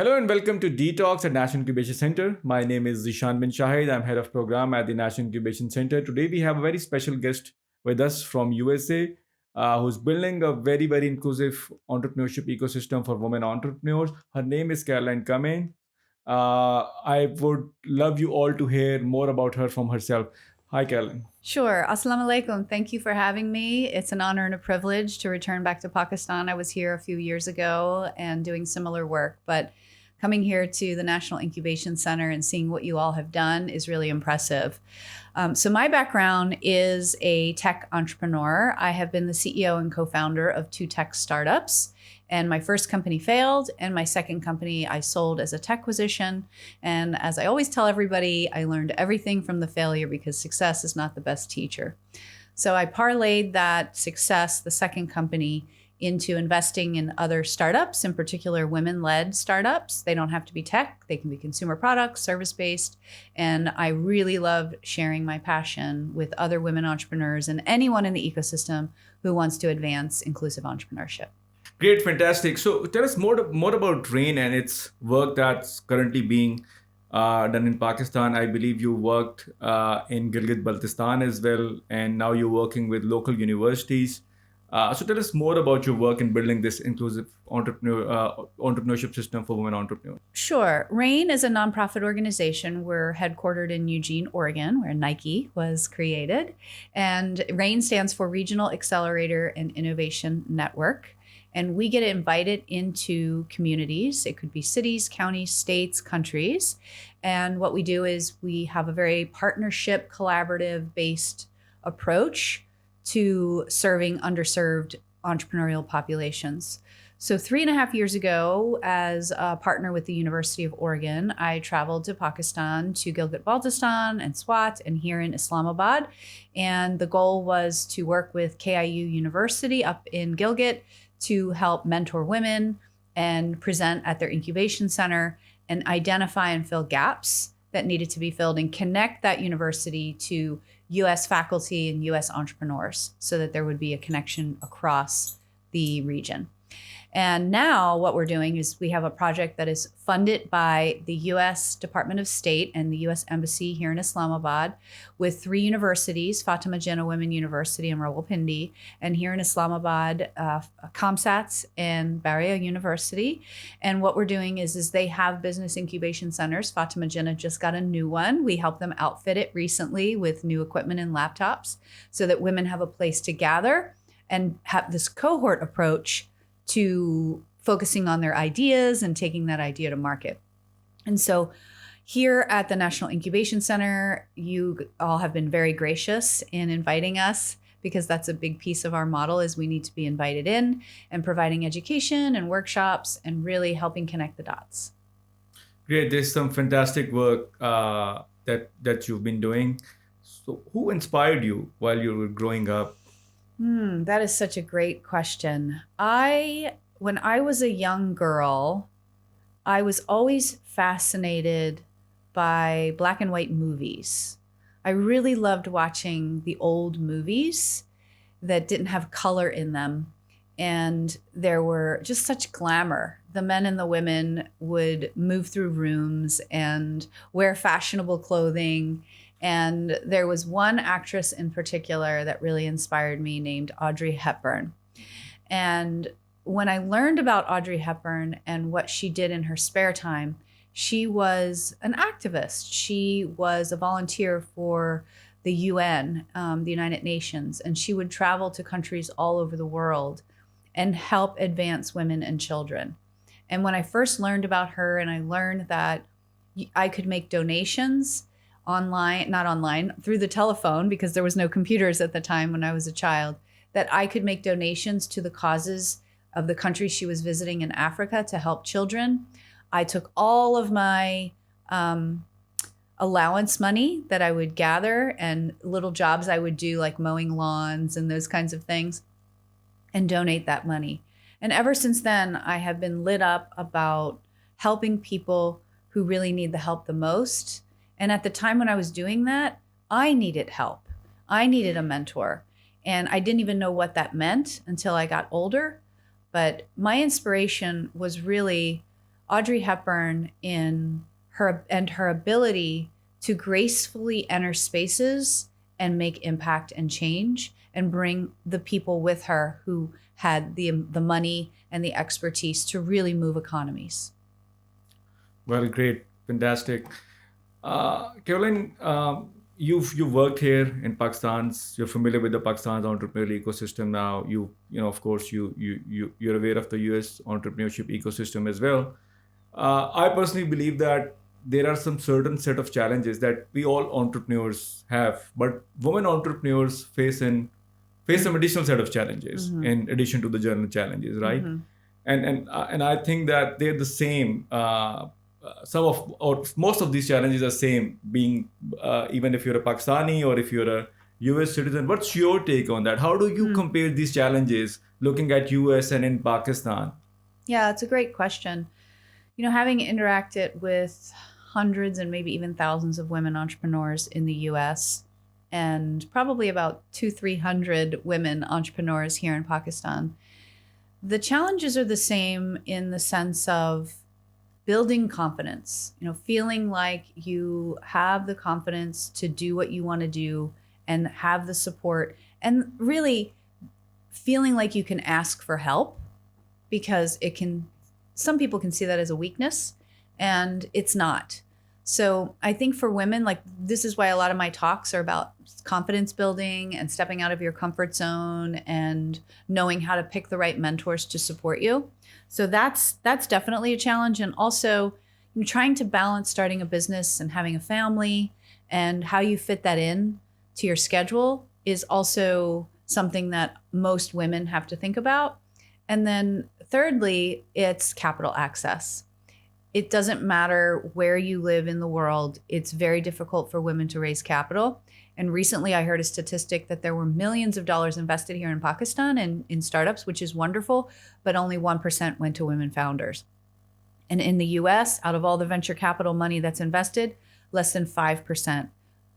Hello and welcome to D-Talks at National Incubation Center. My name is Zishan bin Shahid. I'm head of program at the National Incubation Center. Today we have a very special guest with us from USA who's building a very inclusive entrepreneurship ecosystem for women entrepreneurs. Her name is Caroline Cummings. I would love you all to hear more about her from herself. Hi, Caroline. Sure. Assalamu alaikum. Thank you for having me. It's an honor and a privilege to return back to Pakistan. I was here a few years ago and doing similar work, but coming here to the National Incubation Center and seeing what you all have done is really impressive. So my background is a tech entrepreneur. I have been the CEO and co-founder of 2 tech startups. And my first company failed, and my second company I sold as a tech acquisition. And as I always tell everybody, I learned everything from the failure because success is not the best teacher. So I parlayed that success, the second company, into investing in other startups, in particular women-led startups. They don't have to be tech, they can be consumer products, service-based. And I really loved sharing my passion with other women entrepreneurs and anyone in the ecosystem who wants to advance inclusive entrepreneurship. Great, fantastic. So tell us more about RAIN and its work that's currently being done in Pakistan. I believe you worked in Gilgit-Baltistan as well, and now you're working with local universities. So tell us more about your work in building this inclusive entrepreneurship system for women entrepreneurs. Sure. RAIN is a nonprofit organization. We're headquartered in Eugene, Oregon, where Nike was created. And RAIN stands for Regional Accelerator and Innovation Network. And we get invited into communities. It could be cities, counties, states, countries. And what we do is we have a very partnership, collaborative based approach to serving underserved entrepreneurial populations. So 3.5 years ago, as a partner with the University of Oregon, I traveled to Pakistan, to Gilgit-Baltistan and Swat, and here in Islamabad. And the goal was to work with KIU University up in Gilgit to help mentor women and present at their incubation center and identify and fill gaps that needed to be filled and connect that university to US faculty and US entrepreneurs so that there would be a connection across the region. And now what we're doing is we have a project that is funded by the US Department of State and the US Embassy here in Islamabad with 3 universities, Fatima Jinnah Women University in Rawalpindi, and here in Islamabad, ComSats and Bahria University. And what we're doing is they have business incubation centers. Fatima Jinnah just got a new one. We helped them outfit it recently with new equipment and laptops so that women have a place to gather and have this cohort approach to focusing on their ideas and taking that idea to market. And so here at the National Incubation Center, you all have been very gracious in inviting us because that's a big piece of our model is we need to be invited in and providing education and workshops and really helping connect the dots. Great, there's some fantastic work that you've been doing. So who inspired you while you were growing up? That is such a great question. When I was a young girl, I was always fascinated by black and white movies. I really loved watching the old movies that didn't have color in them. And there were just such glamour. The men and the women would move through rooms and wear fashionable clothing. And there was one actress in particular that really inspired me named Audrey Hepburn. And when I learned about Audrey Hepburn and what she did in her spare time, she was an activist. She was a volunteer for the UN, the United Nations, and she would travel to countries all over the world and help advance women and children. And when I first learned about her and I learned that I could make donations through the telephone, because there was no computers at the time when I was a child, that I could make donations to the causes of the country she was visiting in Africa to help children. I took all of my allowance money that I would gather and little jobs I would do like mowing lawns and those kinds of things and donate that money. And ever since then, I have been lit up about helping people who really need the help the most. And at the time when I was doing that, I needed help. I needed a mentor. And I didn't even know what that meant until I got older. But my inspiration was really Audrey Hepburn in her ability to gracefully enter spaces and make impact and change and bring the people with her who had the money and the expertise to really move economies. Well, great, fantastic. Caroline, you've worked here in Pakistan. You're familiar with the Pakistan's entrepreneurial ecosystem now. Of course, you're aware of the U.S. entrepreneurship ecosystem as well. I personally believe that there are some certain set of challenges that we all entrepreneurs have, but women entrepreneurs face some additional set of challenges in addition to the general challenges, right? And I think that they're the same. Some of or most of these challenges are same. Being even if you're a Pakistani or if you're a U.S. citizen, what's your take on that? How do you compare these challenges looking at U.S. and in Pakistan? Yeah, it's a great question. Having interacted with hundreds and maybe even thousands of women entrepreneurs in the US and probably about 200-300 women entrepreneurs here in Pakistan, the challenges are the same in the sense of building confidence, feeling like you have the confidence to do what you want to do and have the support, and really feeling like you can ask for help, because some people can see that as a weakness, and it's not. So I think for women, like, this is why a lot of my talks are about confidence building and stepping out of your comfort zone and knowing how to pick the right mentors to support you. So that's definitely a challenge. And also trying to balance starting a business and having a family, and how you fit that in to your schedule is also something that most women have to think about. And then thirdly, it's capital access. It doesn't matter where you live in the world. It's very difficult for women to raise capital. And recently I heard a statistic that there were millions of dollars invested here in Pakistan in startups, which is wonderful, but only 1% went to women founders. And in the US, out of all the venture capital money that's invested, less than 5%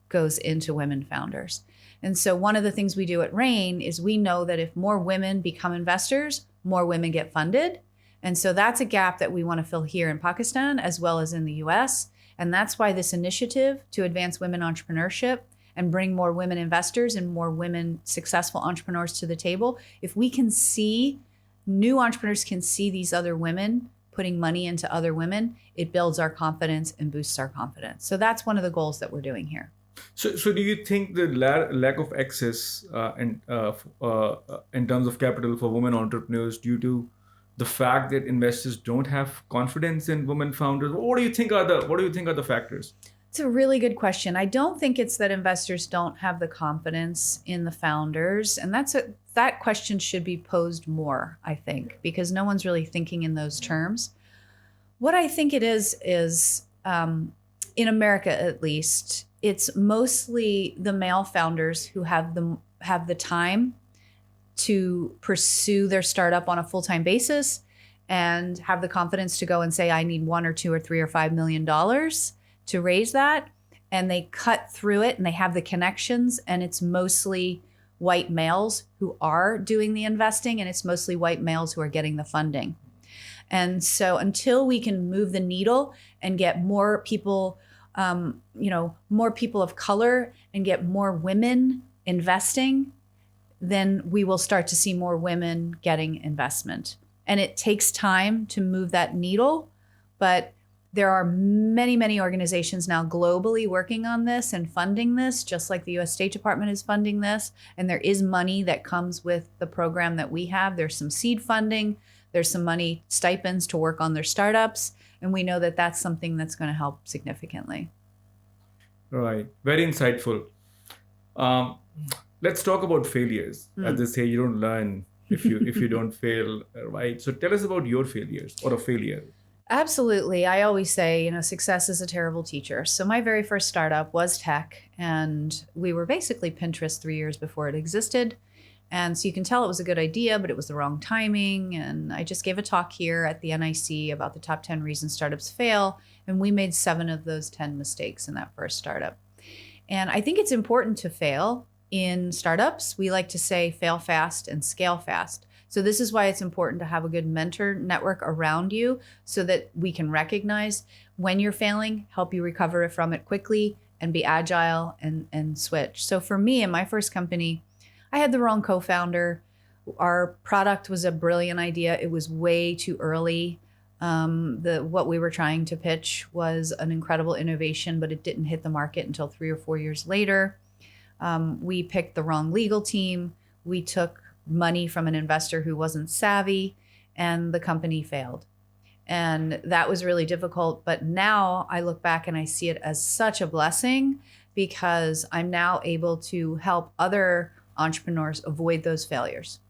goes into women founders. And so one of the things we do at RAIN is we know that if more women become investors, more women get funded. And so that's a gap that we want to fill here in Pakistan as well as in the US. And that's why this initiative to advance women entrepreneurship and bring more women investors and more women successful entrepreneurs to the table, if we can see, new entrepreneurs can see these other women putting money into other women, it builds our confidence and boosts our confidence. So that's one of the goals that we're doing here. So do you think the lack of access in terms of capital for women entrepreneurs due to the fact that investors don't have confidence in women founders? What do you think are the factors? It's a really good question. I don't think it's that investors don't have the confidence in the founders, and that question should be posed more, I think, because no one's really thinking in those terms. What I think it is in America at least, it's mostly the male founders who have the time to pursue their startup on a full-time basis and have the confidence to go and say, I need $1 or $2 or $3 or $5 million to raise that. And they cut through it and they have the connections, and it's mostly white males who are doing the investing, and it's mostly white males who are getting the funding. And so until we can move the needle and get more people, more people of color and get more women investing, then we will start to see more women getting investment. And it takes time to move that needle, but there are many, many organizations now globally working on this and funding this, just like the US State Department is funding this. And there is money that comes with the program that we have. There's some seed funding, there's some money, stipends to work on their startups. And we know that that's something that's going to help significantly. Right. Very insightful. Let's talk about failures. As they say, you don't learn if you don't fail, right? So tell us about your failures or a failure. Absolutely. I always say, success is a terrible teacher. So my very first startup was tech, and we were basically Pinterest 3 years before it existed. And so you can tell it was a good idea, but it was the wrong timing. And I just gave a talk here at the NIC about the top 10 reasons startups fail. And we made 7 of those 10 mistakes in that first startup. And I think it's important to fail in startups. We like to say fail fast and scale fast. So this is why it's important to have a good mentor network around you so that we can recognize when you're failing, help you recover from it quickly, and be agile and switch. So for me, in my first company, I had the wrong co-founder. Our product was a brilliant idea. It was way too early. What we were trying to pitch was an incredible innovation, but it didn't hit the market until 3 or 4 years later. We picked the wrong legal team. We took money from an investor who wasn't savvy, and the company failed. And that was really difficult. But now I look back and I see it as such a blessing because I'm now able to help other entrepreneurs avoid those failures.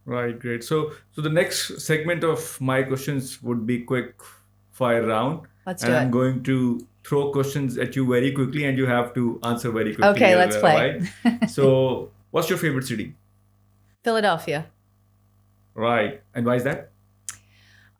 Right, great. So the next segment of my questions would be quick fire round. Let's And do I'm it. going to throw questions at you very quickly and you have to answer very quickly Okay, as let's well, play. right? So what's your favorite city? Philadelphia. Right. And why is that?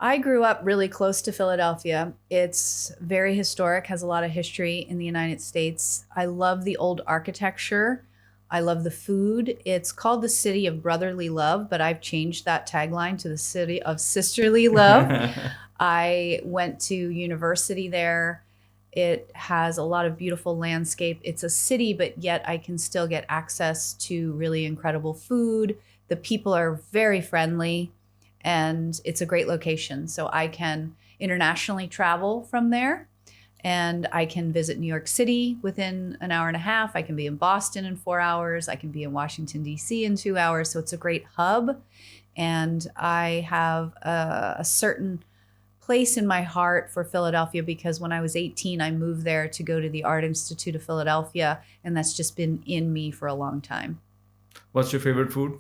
I grew up really close to Philadelphia. It's very historic, has a lot of history in the United States. I love the old architecture. I love the food. It's called the city of brotherly love, but I've changed that tagline to the city of sisterly love. I went to university there. It has a lot of beautiful landscape. It's a city, but yet I can still get access to really incredible food. The people are very friendly and it's a great location. So I can internationally travel from there and I can visit New York City within an hour and a half. I can be in Boston in 4 hours. I can be in Washington, D.C. in 2 hours. So it's a great hub. And I have a certain place in my heart for Philadelphia because when I was 18, I moved there to go to the Art Institute of Philadelphia. And that's just been in me for a long time. What's your favorite food?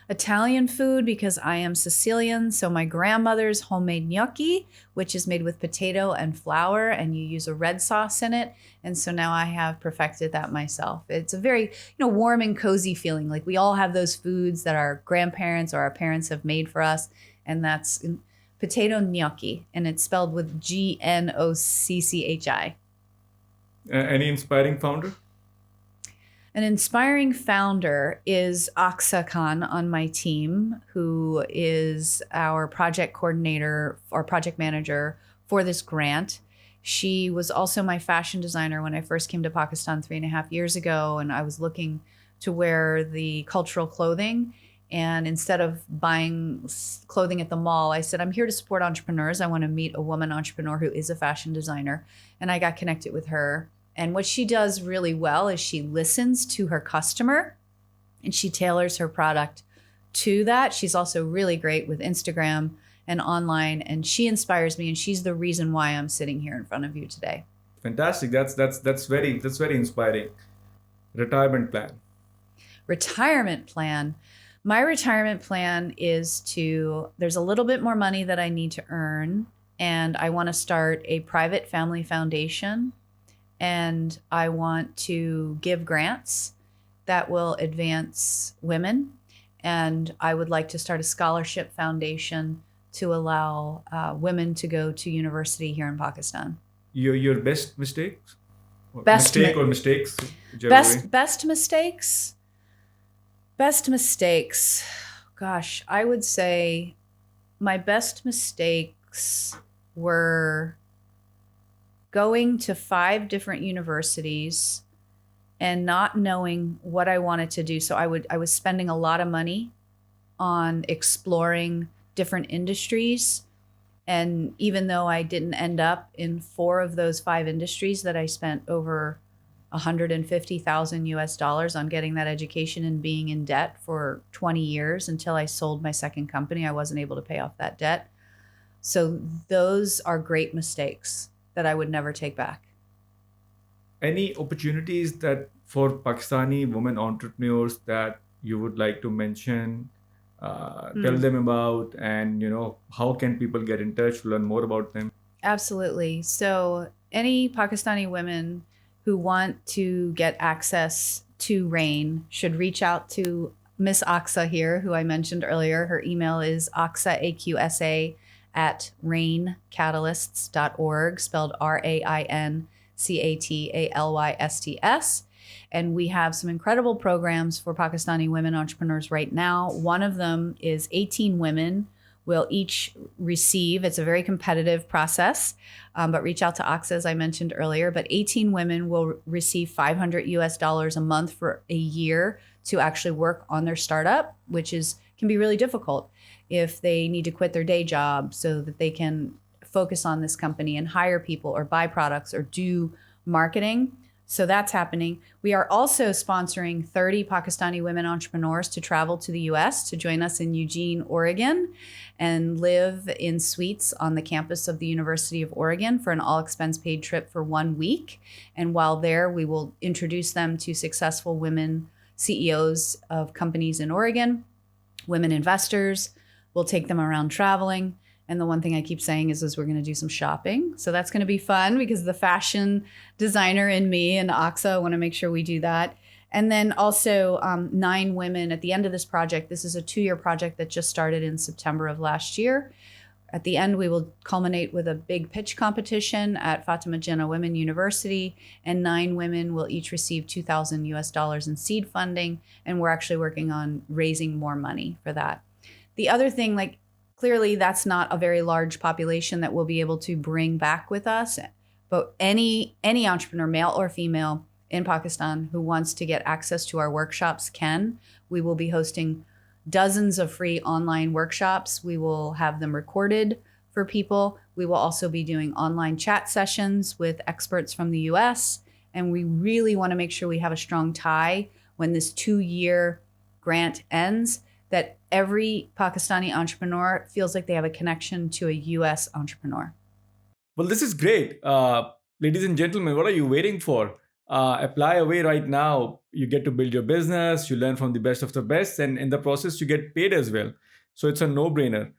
Italian food because I am Sicilian. So my grandmother's homemade gnocchi, which is made with potato and flour, and you use a red sauce in it. And so now I have perfected that myself. It's a very, warm and cozy feeling. Like we all have those foods that our grandparents or our parents have made for us. And that's potato gnocchi. And it's spelled with Gnocchi. Any inspiring founder? An inspiring founder is Aksa Khan on my team, who is our project coordinator or project manager for this grant. She was also my fashion designer when I first came to Pakistan 3.5 years ago, and I was looking to wear the cultural clothing. And instead of buying clothing at the mall, I said, I'm here to support entrepreneurs. I want to meet a woman entrepreneur who is a fashion designer. And I got connected with her. And what she does really well is she listens to her customer and she tailors her product to that. She's also really great with Instagram and online, and she inspires me, and she's the reason why I'm sitting here in front of you today. Fantastic. That's very inspiring. Retirement plan. Retirement plan. My retirement plan is there's a little bit more money that I need to earn, and I want to start a private family foundation. And I want to give grants that will advance women. And I would like to start a scholarship foundation to allow women to go to university here in Pakistan. Your best mistakes? Best mistakes? Best mistakes? Best mistakes. Gosh, I would say my best mistakes were going to 5 different universities and not knowing what I wanted to do. So I was spending a lot of money on exploring different industries. And even though I didn't end up in 4 of those 5 industries, that I spent over $150,000 on getting that education and being in debt for 20 years until I sold my second company. I wasn't able to pay off that debt. So those are great mistakes that I would never take back. Any opportunities that for Pakistani women entrepreneurs that you would like to mention, tell them about, and how can people get in touch, learn more about them? Absolutely. So any Pakistani women who want to get access to RAIN should reach out to Miss Aksa here, who I mentioned earlier. Her email is aksa @raincatalysts.org, spelled RAINCATALYSTS. And we have some incredible programs for Pakistani women entrepreneurs right now. One of them is 18 women will each receive, it's a very competitive process, but reach out to AXA, as I mentioned earlier, but 18 women will receive $500 a month for a year to actually work on their startup, which can be really difficult if they need to quit their day job so that they can focus on this company and hire people or buy products or do marketing. So that's happening. We are also sponsoring 30 Pakistani women entrepreneurs to travel to the US to join us in Eugene, Oregon, and live in suites on the campus of the University of Oregon for an all expense paid trip for 1 week. And while there, we will introduce them to successful women CEOs of companies in Oregon, women investors. We'll take them around traveling. And the one thing I keep saying is we're going to do some shopping. So that's going to be fun because the fashion designer in me and AXA want to make sure we do that. And then also 9 women at the end of this project. This is a 2-year project that just started in September of last year. At the end, we will culminate with a big pitch competition at Fatima Jinnah Women University, and 9 women will each receive $2,000 in seed funding. And we're actually working on raising more money for that. The other thing, clearly that's not a very large population that we'll be able to bring back with us, but any entrepreneur, male or female, in Pakistan who wants to get access to our workshops can. We will be hosting dozens of free online workshops. We will have them recorded for people. We will also be doing online chat sessions with experts from the US. And we really want to make sure we have a strong tie when this 2-year grant ends, that every Pakistani entrepreneur feels like they have a connection to a US entrepreneur. Well, this is great. Ladies and gentlemen, what are you waiting for? Apply away right now. You get to build your business, you learn from the best of the best, and in the process, you get paid as well. So it's a no-brainer.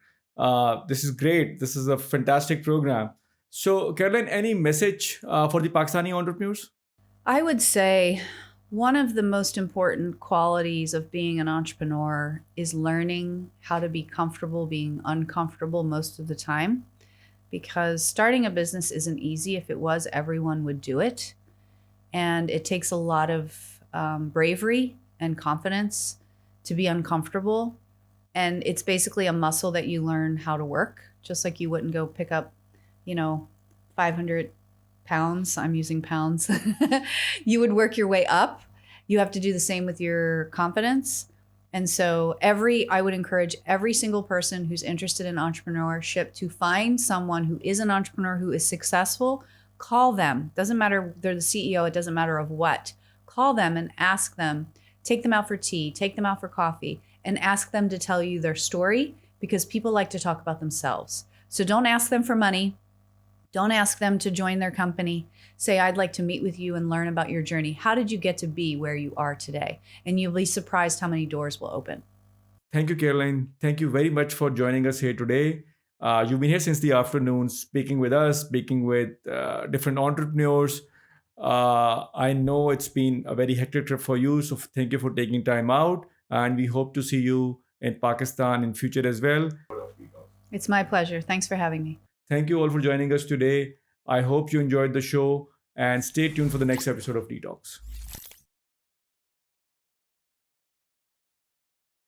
This is great. This is a fantastic program. So, Caroline, any message for the Pakistani entrepreneurs? I would say one of the most important qualities of being an entrepreneur is learning how to be comfortable being uncomfortable most of the time, because starting a business isn't easy. If it was, everyone would do it. And it takes a lot of bravery and confidence to be uncomfortable. And it's basically a muscle that you learn how to work, just like you wouldn't go pick up, 500 pounds. I'm using pounds. You would work your way up. You have to do the same with your confidence. And so I would encourage every single person who's interested in entrepreneurship to find someone who is an entrepreneur who is successful. Call them. Doesn't matter, they're the CEO, it doesn't matter of what. Call them and ask them. Take them out for tea, take them out for coffee, and ask them to tell you their story, because people like to talk about themselves. So don't ask them for money. Don't ask them to join their company. Say, I'd like to meet with you and learn about your journey. How did you get to be where you are today? And you'll be surprised how many doors will open. Thank you, Caroline. Thank you very much for joining us here today. You've been here since the afternoon, speaking with us, speaking with different entrepreneurs. I know it's been a very hectic trip for you, so thank you for taking time out. And we hope to see you in Pakistan in future as well. It's my pleasure. Thanks for having me. Thank you all for joining us today. I hope you enjoyed the show, and stay tuned for the next episode of Detox.